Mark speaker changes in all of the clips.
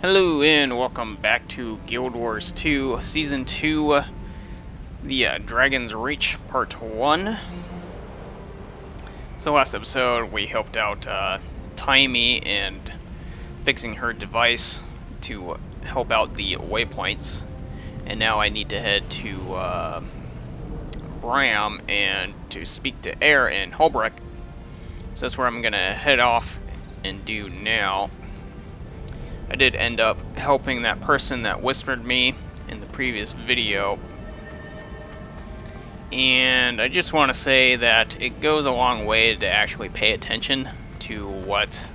Speaker 1: Hello and welcome back to Guild Wars 2, Season 2, the Dragon's Reach, Part 1. So last episode we helped out Tyria and fixing her device to help out the waypoints. And now I need to head to Braham and to speak to Eir and Hoelbrak. So that's where I'm going to head off and do now. I did end up helping that person that whispered me in the previous video. And I just want to say that it goes a long way to actually pay attention to what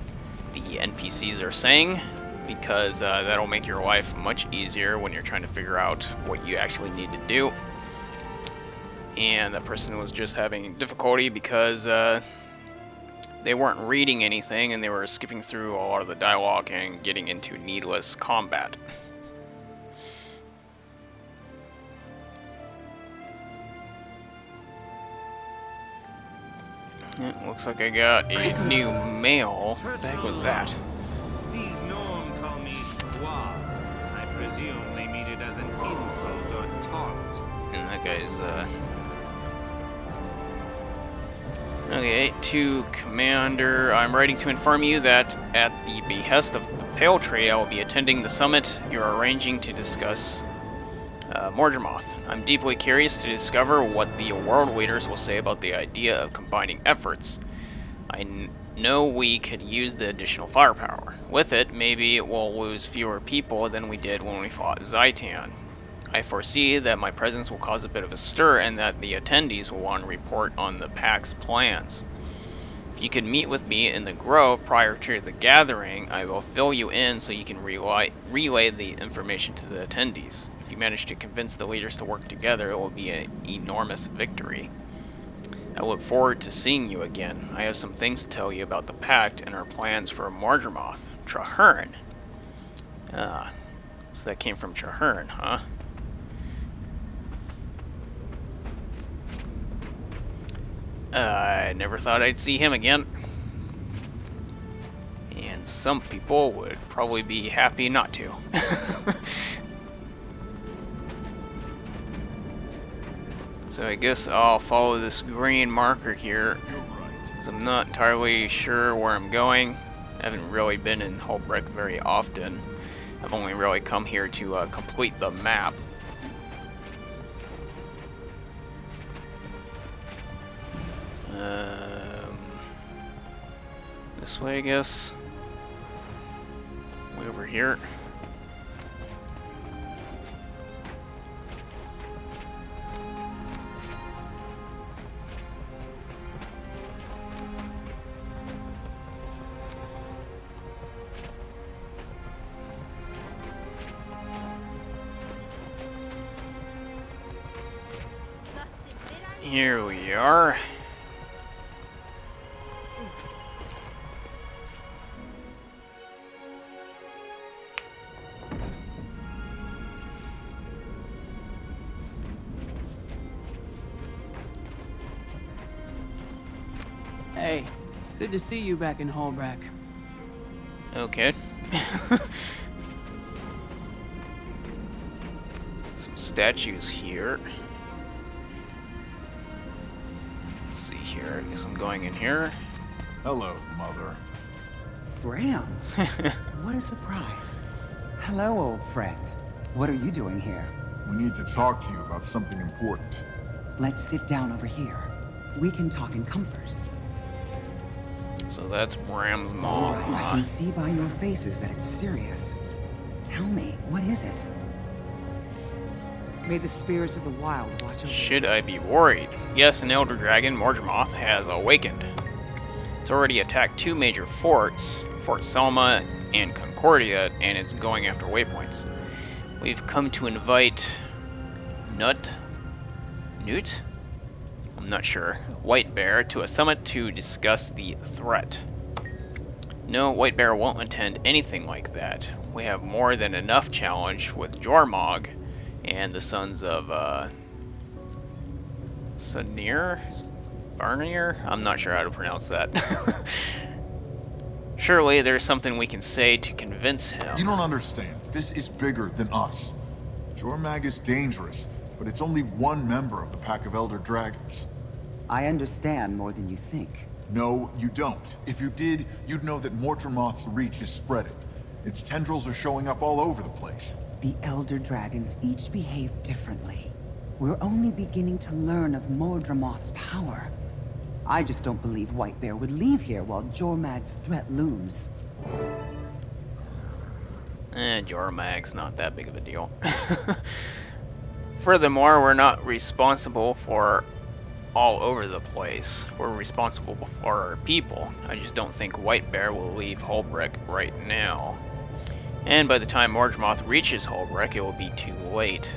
Speaker 1: the NPCs are saying, because that'll make your life much easier when you're trying to figure out what you actually need to do. And that person was just having difficulty because they weren't reading anything, and they were skipping through a lot of the dialogue and getting into needless combat. It looks like I got a new mail. What the heck was that?
Speaker 2: These gnome call me squaw. I presume they mean it as an insult or taunt.
Speaker 1: And that guy's, Okay, to Commander, I'm writing to inform you that at the behest of the Pale Tree, I will be attending the summit you are arranging to discuss Mordremoth. I'm deeply curious to discover what the world leaders will say about the idea of combining efforts. I know we could use the additional firepower. With it, maybe we'll lose fewer people than we did when we fought Zaitan. I foresee that my presence will cause a bit of a stir and that the attendees will want to report on the pack's plans. If you could meet with me in the grove prior to the gathering, I will fill you in so you can relay the information to the attendees. If you manage to convince the leaders to work together, it will be an enormous victory. I look forward to seeing you again. I have some things to tell you about the pact and our plans for Mordremoth. Traherne. Ah, so that came from Traherne, huh? I never thought I'd see him again. And some people would probably be happy not to. So I guess I'll follow this green marker here, because I'm not entirely sure where I'm going. I haven't really been in Hoelbrak very often. I've only really come here to complete the map. This way, I guess. Way over here. Here we are.
Speaker 3: Hey, good to see you back in Hoelbrak.
Speaker 1: Okay. Some statues here. Let's see here. I guess I'm going in here.
Speaker 4: Hello, Mother.
Speaker 5: Braham, what a surprise.
Speaker 6: Hello, old friend. What are you doing here?
Speaker 4: We need to talk to you about something important.
Speaker 6: Let's sit down over here. We can talk in comfort.
Speaker 1: So that's Braham's
Speaker 6: All
Speaker 1: mom.
Speaker 6: right, I can see by your faces that it's serious. Tell me, what is it?
Speaker 5: May the spirits of the wild watch over you.
Speaker 1: Should I be worried? Yes, an Elder Dragon Mordremoth has awakened. It's already attacked two major forts, Fort Selma and Concordia, and it's going after waypoints. We've come to invite Newt? I'm not sure. Whitebear to a summit to discuss the threat. No, Whitebear won't attend anything like that. We have more than enough challenge with Jormog and the sons of Barnier? I'm not sure how to pronounce that. Surely there's something we can say to convince him.
Speaker 4: You don't understand. This is bigger than us. Jormag is dangerous, but it's only one member of the pack of Elder Dragons.
Speaker 6: I understand more than you think.
Speaker 4: No, you don't. If you did, you'd know that Mordremoth's reach is spreading. Its tendrils are showing up all over the place.
Speaker 6: The Elder Dragons each behave differently. We're only beginning to learn of Mordremoth's power. I just don't believe Whitebear would leave here while Jormag's threat looms.
Speaker 1: Jormag's not that big of a deal. Furthermore, we're not responsible for all over the place. We're responsible for our people. I just don't think Whitebear will leave Hoelbrak right now. And by the time Mordremoth reaches Hoelbrak, it will be too late.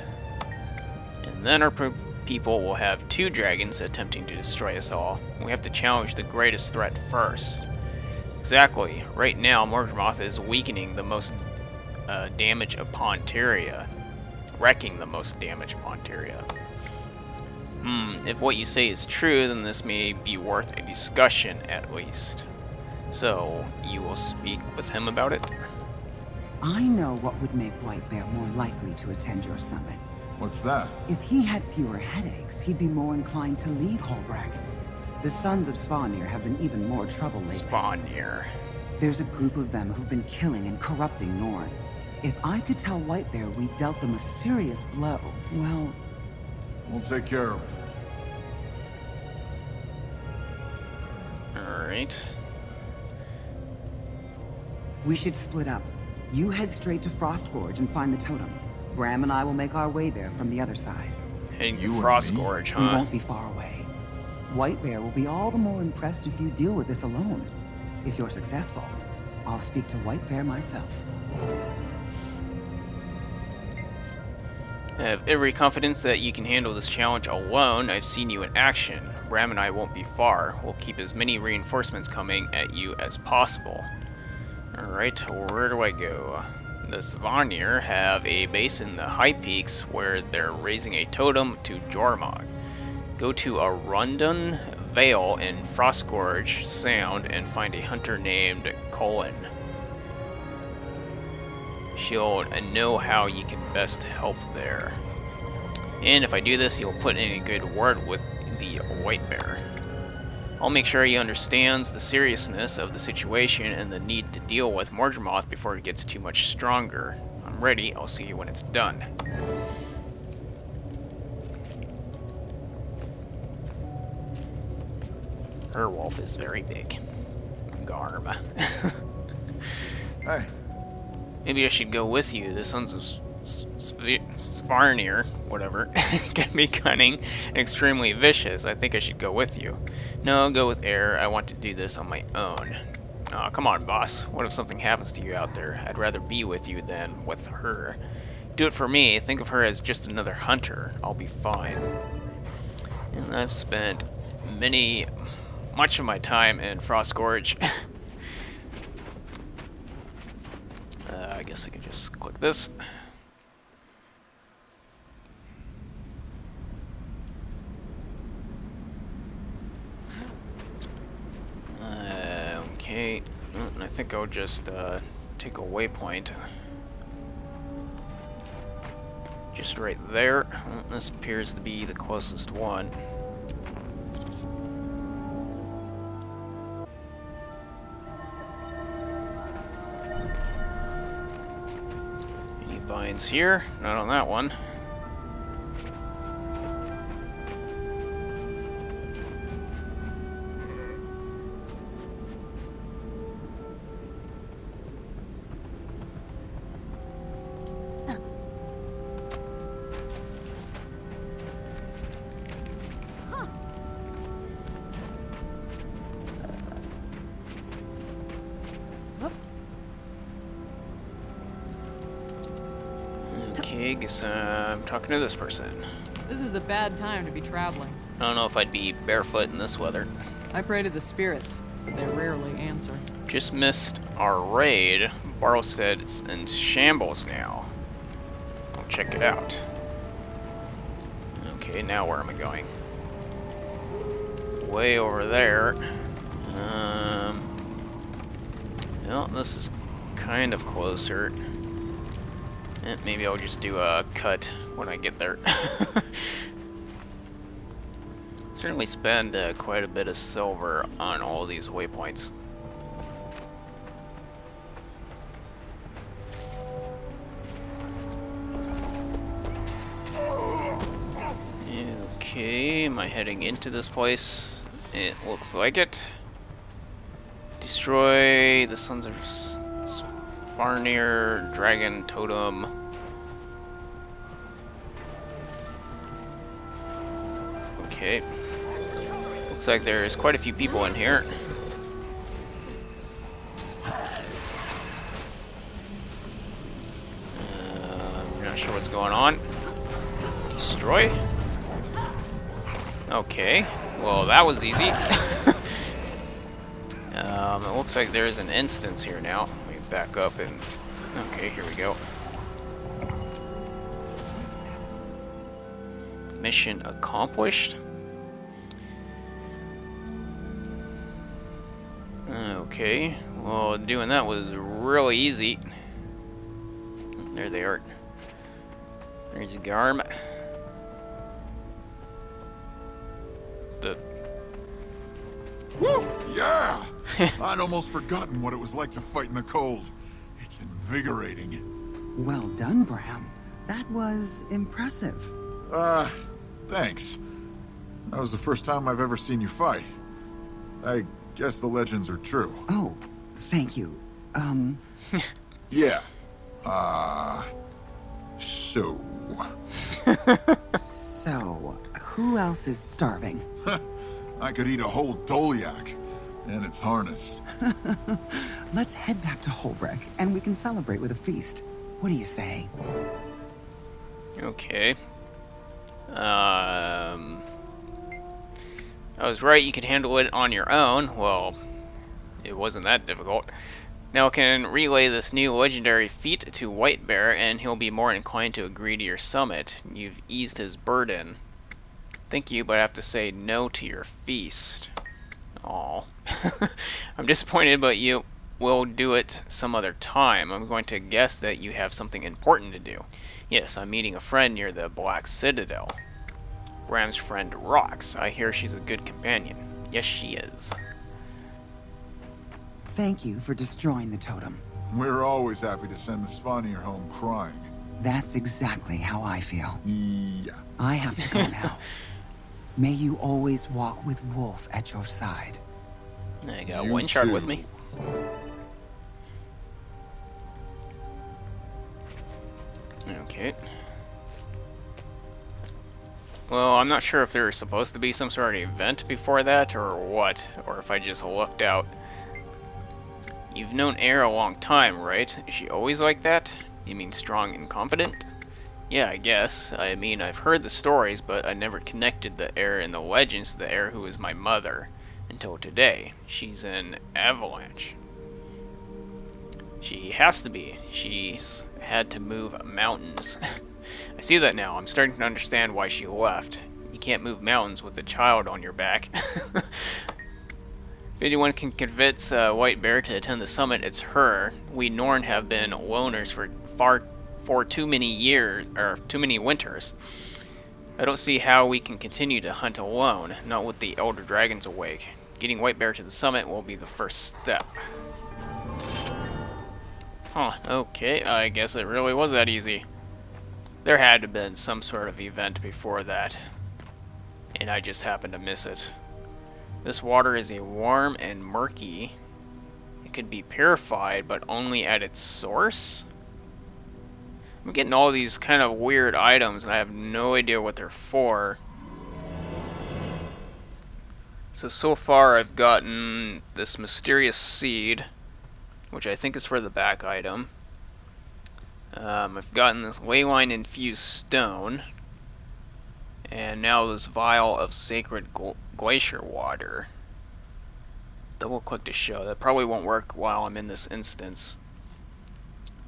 Speaker 1: And then our people will have 2 dragons attempting to destroy us all. We have to challenge the greatest threat first. Exactly. Right now, Mordremoth is weakening the most damage upon Tyria. Wrecking the most damage upon Tyria. If what you say is true, then this may be worth a discussion at least. So, you will speak with him about it?
Speaker 6: I know what would make Whitebear more likely to attend your summit.
Speaker 4: What's that?
Speaker 6: If he had fewer headaches, he'd be more inclined to leave Hoelbrak. The Sons of Svanir have been even more trouble lately.
Speaker 1: Svanir.
Speaker 6: There's a group of them who've been killing and corrupting Norn. If I could tell Whitebear we dealt them a serious blow, well...
Speaker 4: We'll take care of it.
Speaker 1: Alright.
Speaker 6: We should split up. You head straight to Frostgorge and find the totem. Braham and I will make our way there from the other side.
Speaker 1: Heading to
Speaker 4: You and
Speaker 1: Frostgorge,
Speaker 6: We
Speaker 1: huh?
Speaker 6: won't be far away. Whitebear will be all the more impressed if you deal with this alone. If you're successful, I'll speak to Whitebear myself.
Speaker 1: I have every confidence that you can handle this challenge alone. I've seen you in action. Braham and I won't be far. We'll keep as many reinforcements coming at you as possible. Alright, where do I go? The Svanir have a base in the high peaks where they're raising a totem to Jormag. Go to Arundun Vale in Frostgorge Sound and find a hunter named Colin. She'll know how you can best help there. And if I do this, you'll put in a good word with the Whitebear. I'll make sure he understands the seriousness of the situation and the need to deal with Mordremoth before it gets too much stronger. I'm ready. I'll see you when it's done. Her wolf is very big. Garm.
Speaker 4: Hey,
Speaker 1: Maybe I should go with you. The Sons of Svanir, whatever, can be cunning and extremely vicious. I think I should go with you. No, go with Eir. I want to do this on my own. Aw, come on, boss. What if something happens to you out there? I'd rather be with you than with her. Do it for me. Think of her as just another hunter. I'll be fine. And I've spent much of my time in Frostgorge. I guess I can just click this. Okay, and I think I'll just take a waypoint. Just right there. This appears to be the closest one. Any vines here? Not on that one. Okay, guess I'm talking to this person.
Speaker 3: This is a bad time to be traveling.
Speaker 1: I don't know if I'd be barefoot in this weather.
Speaker 3: I pray to the spirits, but they rarely answer.
Speaker 1: Just missed our raid. Barrowstead's in shambles now. I'll check it out. Okay, now where am I going? Way over there. Well, this is kind of closer. Maybe I'll just do a cut when I get there. Certainly spend quite a bit of silver on all these waypoints. Okay, am I heading into this place? It looks like it. Destroy the Sons of Svarnir Dragon Totem. Okay. Looks like there's quite a few people in here. I'm not sure what's going on. Destroy? Okay. Well, that was easy. It looks like there's an instance here now. Let me back up and... Okay, here we go. Mission accomplished. Okay, well, doing that was really easy. There they are. There's Garm.
Speaker 4: Woo! Yeah! I'd almost forgotten what it was like to fight in the cold. It's invigorating.
Speaker 6: Well done, Braham. That was impressive.
Speaker 4: Thanks. That was the first time I've ever seen you fight. I guess the legends are true.
Speaker 6: Oh, thank you.
Speaker 4: Yeah. So...
Speaker 6: So, who else is starving?
Speaker 4: I could eat a whole Doliak, and it's harnessed.
Speaker 6: Let's head back to Hoelbrak, and we can celebrate with a feast. What do you say?
Speaker 1: Okay. I was right, you could handle it on your own. Well, it wasn't that difficult. Now I can relay this new legendary feat to Winterbear, and he'll be more inclined to agree to your summit. You've eased his burden. Thank you, but I have to say no to your feast. Aw. I'm disappointed, but you will do it some other time. I'm going to guess that you have something important to do. Yes, I'm meeting a friend near the Black Citadel. Bram's friend Rox. I hear she's a good companion. Yes, she is.
Speaker 6: Thank you for destroying the totem.
Speaker 4: We're always happy to send the Svanir home crying.
Speaker 6: That's exactly how I feel.
Speaker 4: Yeah.
Speaker 6: I have to go now. May you always walk with Wolf at your side.
Speaker 1: I got
Speaker 4: You
Speaker 1: one shard
Speaker 4: too.
Speaker 1: with me. Okay. Well, I'm not sure if there was supposed to be some sort of event before that or what, or if I just lucked out. You've known Eir a long time, right? Is she always like that? You mean strong and confident? Yeah, I guess. I mean, I've heard the stories, but I never connected the Eir in the legends to the Eir who is my mother. Until today. She's an avalanche. She has to be. She's had to move mountains. I see that now. I'm starting to understand why she left. You can't move mountains with a child on your back. If anyone can convince Winterbear to attend the summit, it's her. We Norn have been loners for too many years, or too many winters. I don't see how we can continue to hunt alone, not with the Elder Dragons awake. Getting Winterbear to the summit will be the first step. Huh, okay, I guess it really was that easy. There had to have been some sort of event before that, and I just happened to miss it. This water is a warm and murky. It could be purified, but only at its source? I'm getting all these kind of weird items, and I have no idea what they're for. So far I've gotten this mysterious seed, which I think is for the back item. I've gotten this leyline infused stone, and now this vial of sacred glacier water. Double click to show. That probably won't work while I'm in this instance.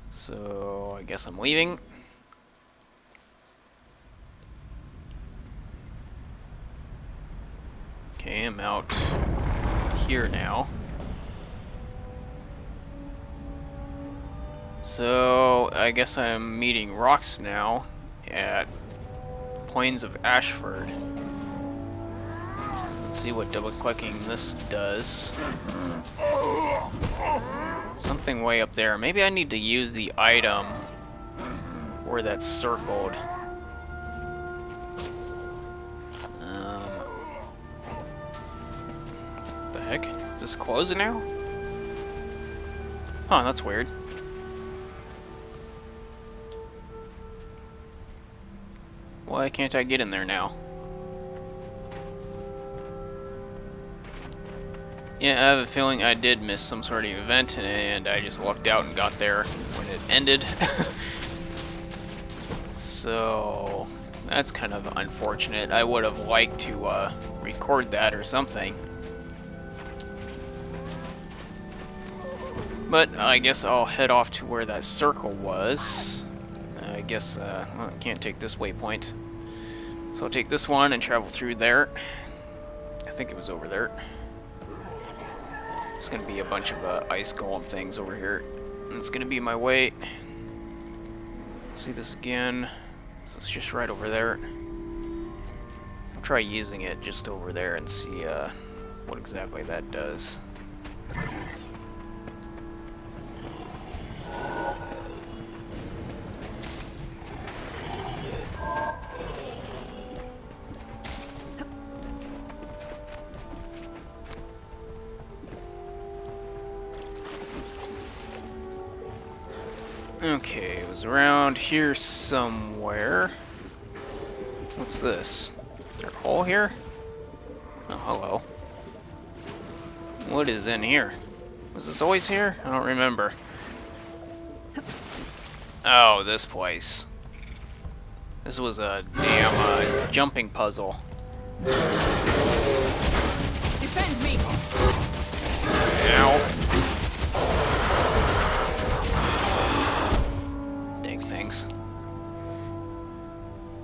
Speaker 1: So I guess I'm leaving. Okay, I'm out here now. So, I guess I'm meeting Rox now at Plains of Ashford. Let's see what double-clicking this does. Something way up there. Maybe I need to use the item where that's circled. The heck? Is this closed now? Huh, that's weird. Why can't I get in there now? Yeah, I have a feeling I did miss some sort of event, and I just walked out and got there when it ended. So, that's kind of unfortunate. I would have liked to record that or something. But I guess I'll head off to where that circle was. I guess well, I can't take this waypoint. So I'll take this one and travel through there. I think it was over there. There's gonna be a bunch of ice golem things over here. And it's gonna be my way. See this again. So it's just right over there. I'll try using it just over there and see what exactly that does. Okay, it was around here somewhere. What's this? Is there a hole here? Oh, hello. What is in here? Was this always here? I don't remember. Oh, this place. This was a damn jumping puzzle.
Speaker 3: Defend me!
Speaker 1: Ow.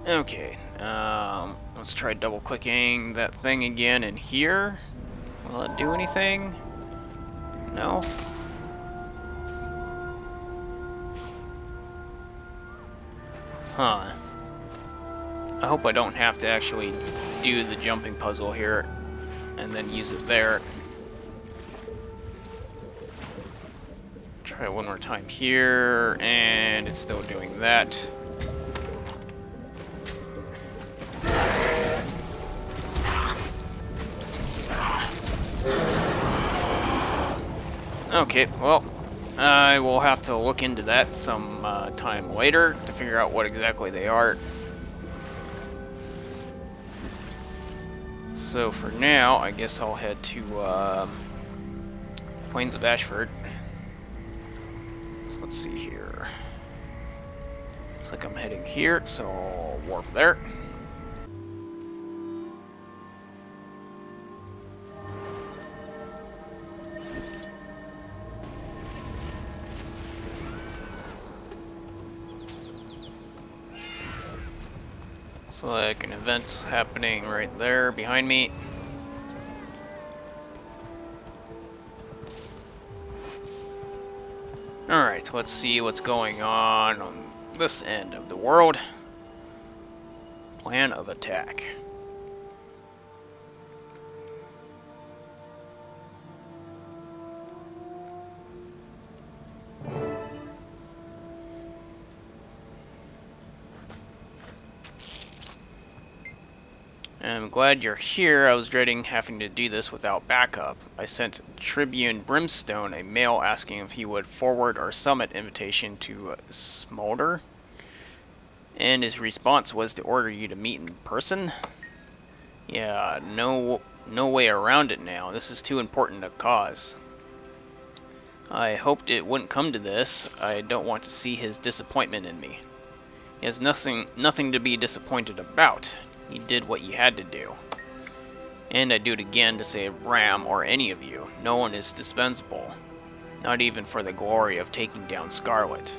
Speaker 1: Okay, let's try double-clicking that thing again in here. Will it do anything? No? Huh. I hope I don't have to actually do the jumping puzzle here and then use it there. Try it one more time here, and it's still doing that. Okay, well, I will have to look into that some time later to figure out what exactly they are. So for now, I guess I'll head to Plains of Ashford. So let's see here. Looks like I'm heading here, so I'll warp there. So like an event's happening right there behind me. Alright, let's see what's going on this end of the world. Plan of attack. I'm glad you're here. I was dreading having to do this without backup. I sent Tribune Brimstone a mail asking if he would forward our summit invitation to Smolder, and his response was to order you to meet in person. Yeah, no way around it now. This is too important a cause. I hoped it wouldn't come to this. I don't want to see his disappointment in me. He has nothing to be disappointed about. You did what you had to do. And I do it again to save Ram or any of you. No one is dispensable. Not even for the glory of taking down Scarlet.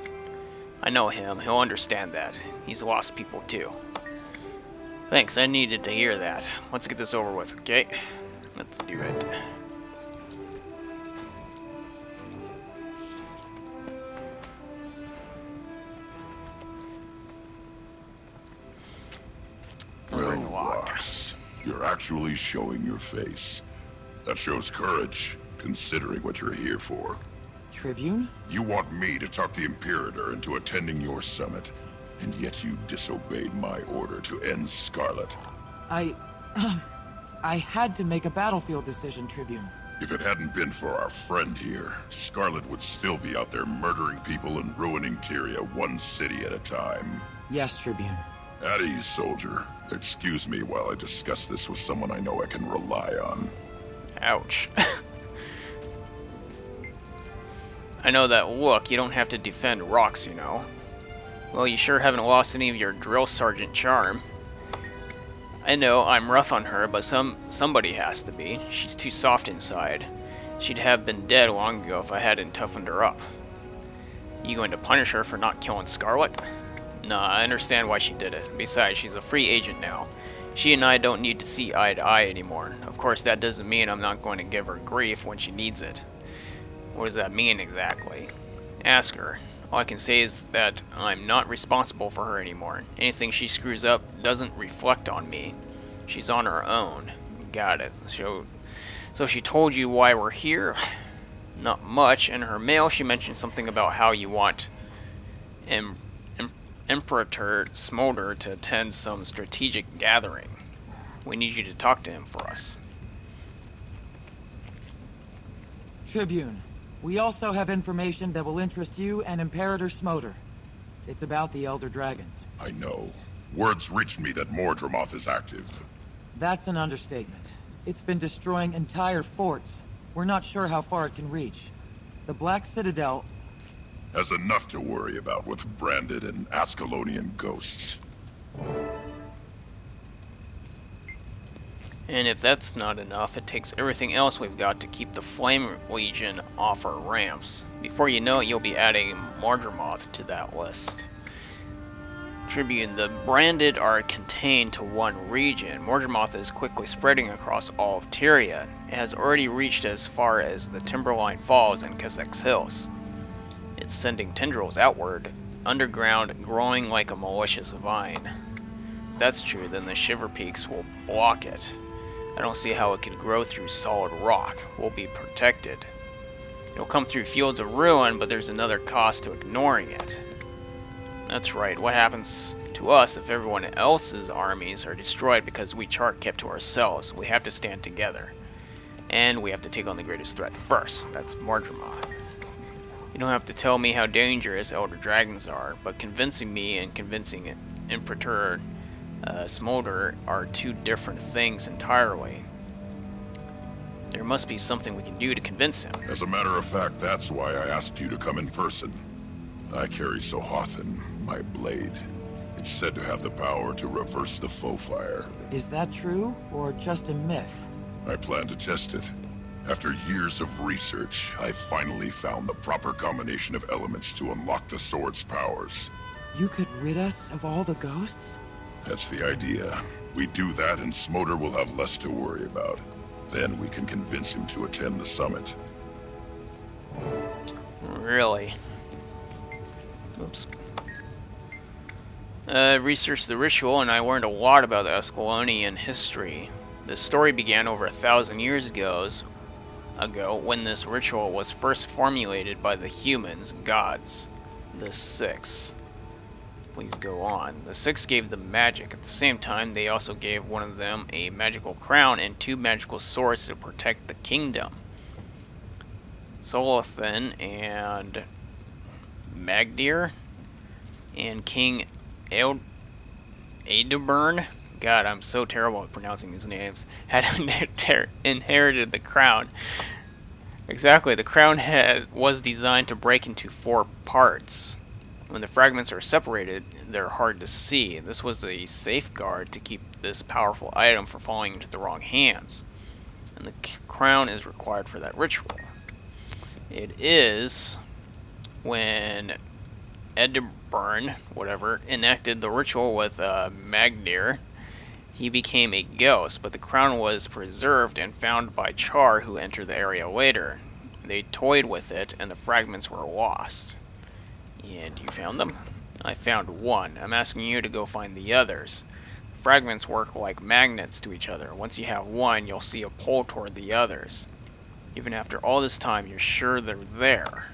Speaker 1: I know him. He'll understand that. He's lost people too. Thanks, I needed to hear that. Let's get this over with, okay? Let's do it.
Speaker 7: actually showing your face. That shows courage, considering what you're here for.
Speaker 8: Tribune?
Speaker 7: You want me to talk the Imperator into attending your summit, and yet you disobeyed my order to end Scarlet.
Speaker 8: I had to make a battlefield decision, Tribune.
Speaker 7: If it hadn't been for our friend here, Scarlet would still be out there murdering people and ruining Tyria one city at a time.
Speaker 8: Yes, Tribune.
Speaker 7: At ease, soldier. Excuse me while I discuss this with someone I know I can rely on.
Speaker 1: Ouch. I know that look. You don't have to defend Rox, you know. Well, you sure haven't lost any of your drill sergeant charm. I know I'm rough on her, but somebody has to be. She's too soft inside. She'd have been dead long ago if I hadn't toughened her up. You going to punish her for not killing Scarlet? Nah, I understand why she did it. Besides, she's a free agent now. She and I don't need to see eye to eye anymore. Of course, that doesn't mean I'm not going to give her grief when she needs it. What does that mean exactly? Ask her. All I can say is that I'm not responsible for her anymore. Anything she screws up doesn't reflect on me. She's on her own. Got it. So she told you why we're here? Not much. In her mail, she mentioned something about how you want Imperator Smolder to attend some strategic gathering. We need you to talk to him for us.
Speaker 8: Tribune, we also have information that will interest you and Imperator Smolder. It's about the Elder Dragons.
Speaker 7: I know. Words reached me that Mordremoth is active.
Speaker 8: That's an understatement. It's been destroying entire forts. We're not sure how far it can reach. The Black Citadel
Speaker 7: Has enough to worry about with branded and Ascalonian ghosts.
Speaker 1: And if that's not enough, it takes everything else we've got to keep the Flame Legion off our ramps. Before you know it, you'll be adding Mordremoth to that list. Tribune, the branded are contained to one region. Mordremoth is quickly spreading across all of Tyria. It has already reached as far as the Timberline Falls and Kazek's Hills. It's sending tendrils outward, underground, growing like a malicious vine. If that's true, then the Shiver Peaks will block it. I don't see how it could grow through solid rock. We'll be protected. It'll come through fields of ruin, but there's another cost to ignoring it. That's right, what happens to us if everyone else's armies are destroyed because we Chart kept to ourselves? We have to stand together. And we have to take on the greatest threat first. That's Mordremoth. You don't have to tell me how dangerous Elder Dragons are, but convincing me and convincing Imperator Smolder are two different things entirely. There must be something we can do to convince him.
Speaker 7: As a matter of fact, that's why I asked you to come in person. I carry Sohathan, my blade. It's said to have the power to reverse the foe fire.
Speaker 8: Is that true, or just a myth?
Speaker 7: I plan to test it. After years of research, I finally found the proper combination of elements to unlock the sword's powers.
Speaker 8: You could rid us of all the ghosts?
Speaker 7: That's the idea. We do that and Smolder will have less to worry about. Then we can convince him to attend the summit.
Speaker 1: Really? Oops. Researched the ritual and I learned a lot about the Ascalonian history. The story began over 1,000 years ago when this ritual was first formulated by the humans, gods, the Six. Please go on. The Six gave them magic. At the same time, they also gave one of them a magical crown and 2 magical swords to protect the kingdom. Solathan and Magdir and King Adeburn, God, I'm so terrible at pronouncing these names, had inherited the crown. Exactly, the crown was designed to break into 4 parts. When the fragments are separated, they're hard to see. This was a safeguard to keep this powerful item from falling into the wrong hands. And the crown is required for that ritual. It is when Edeburn, whatever, enacted the ritual with Magdir. He became a ghost, but the crown was preserved and found by Char, who entered the area later. They toyed with it, and the fragments were lost. And you found them? I found one. I'm asking you to go find the others. The fragments work like magnets to each other. Once you have one, you'll see a pull toward the others. Even after all this time, you're sure they're there.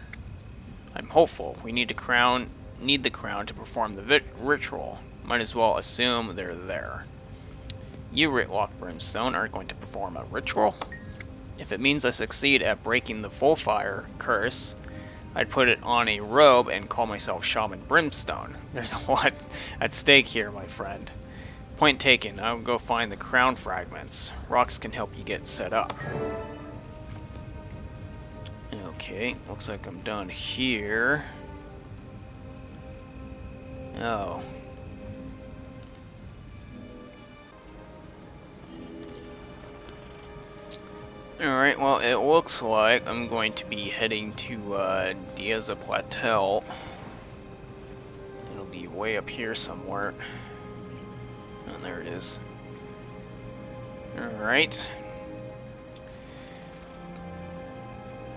Speaker 1: I'm hopeful. We need the crown to perform the ritual. Might as well assume they're there. You, Rytlock Brimstone, are going to perform a ritual? If it means I succeed at breaking the Fullfire curse, I'd put it on a robe and call myself Shaman Brimstone. There's a lot at stake here, my friend. Point taken. I'll go find the crown fragments. Rox can help you get set up. Okay, looks like I'm done here. Oh. Alright, well, it looks like I'm going to be heading to Diaza Plateau. It'll be way up here somewhere. Oh, there it is. Alright.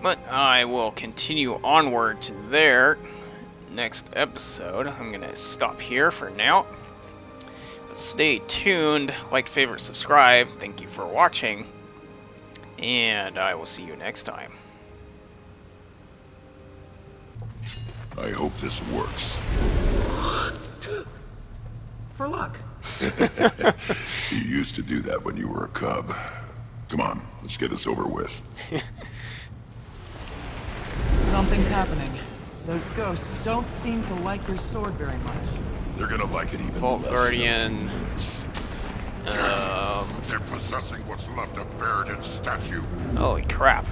Speaker 1: But I will continue onward to there next episode. I'm going to stop here for now. But stay tuned. Like, favorite, subscribe. Thank you for watching. And I will see you next time.
Speaker 7: I hope this works.
Speaker 8: For luck.
Speaker 7: You used to do that when you were a cub. Come on, let's get this over with.
Speaker 8: Something's happening. Those ghosts don't seem to like your sword very much.
Speaker 7: They're gonna like it even
Speaker 1: Vault
Speaker 7: less.
Speaker 1: Guardian.
Speaker 7: They're possessing what's left of Baradin's statue.
Speaker 1: Holy crap.